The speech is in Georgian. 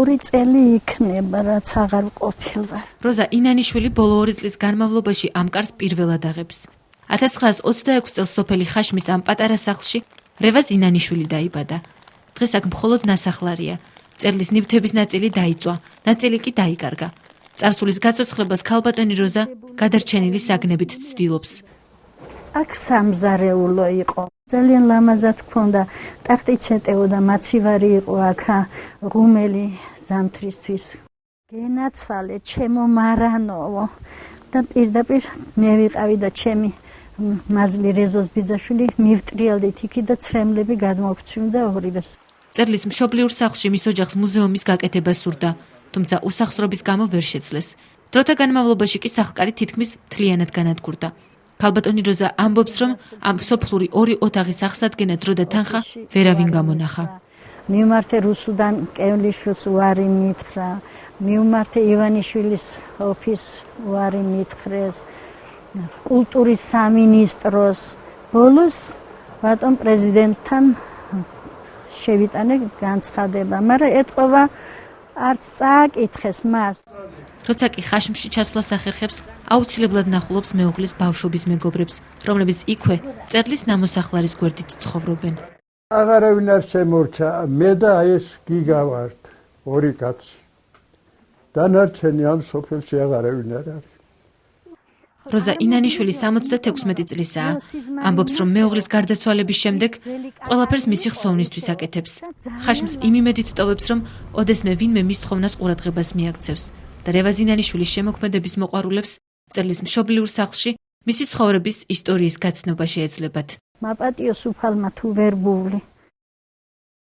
ორი წელი იქნება, რაც აღარ ყოფილვარ. როზა ინანიშვილი ბოლო 2 წლის განმავლობაში ამ კარს პირველად აღებს. 1926 წელს სოფელი ხაშმის ამ პატარა სახლში რევაზ ინანიშვილი დაიბადა. დღეს აქ მხოლოდ ნასახლარია. წერლის ნივთების ნაწილი დაიწვა, ნაწილი კი დაიკარგა. წარსულის გაცოცხლებას ქალბატონი როზა გადარჩენილი საგნებით ცდილობს. აქ სამზარეულო იყო. ძალიან ლამაზად ქონდა, ტახტი ცეტეოდა, მაცივარი იყო აქ, ღუმელი ზამთრისთვის. გენაცვალე ჩემო მარანოვო და პირდაპირ მე ვიყავი და ჩემი მაზლი რეზოს ბიძაშვილი მივტრიალდით იქი და ცრემლები გადმოგცვიმდა ორივეს. წერლის მშობლიურ სახლში მის ოჯახს მუზეუმის გაკეთება სურდა, თუმცა უსახსრობის გამო ვერ შეძლეს. დროთა განმავლობაში კი სახლკარი თითქმის მთლიანად განადგურდა. ქალბატონი როზა ამბობს, რომ ამ სოფლური 2 ოთახის აღსადგენა დრო და თანხა ვერავინ გამონახა. მივმართე რუსუდან კევლიშვილს უარი მითხრა, მივმართე ივანიშვილის ოფის უარი მითხრეს, კულტურის სამინისტროს, ბოლოს ბატონ პრეზიდენტთან შევიტანე განცხადება, მაგრამ ეთყობა არც წააკითხეს მას. როცა კი ხაშმში ჩასვლას ახერხებს, აუცილებლად ნახულობს მეუღლის ბავშვობის მეგობრებს, რომლებიც იქვე წერლის ნამოსახლარის გვერდით ცხოვრობენ. აღარავინ არ შემორჩა, მე და აი ეს გიგა ვართ, 2 კაცი. დანარჩენი ამ სოფელში აღარავინ არ არის. როზა ინანიშვილი 76 წლისაა. ამბობს, რომ მეუღლის გარდაცვალების შემდეგ ყველაფერს მისი ხსოვნისთვის აკეთებს. ხაშმს იმ იმედით ტოვებს, რომ ოდესმე ვინმე მის თხოვნას ყურადღებას მიაქცევს და რევაზ ინანიშვილის შემოქმედების მოყვარულებს წერლის მშობლიურ სახლში მისი ცხოვრების ისტორიის გაცნობა შეეძლებათ. მაპატიოს უფალმა თუ ვერ ბუვლი.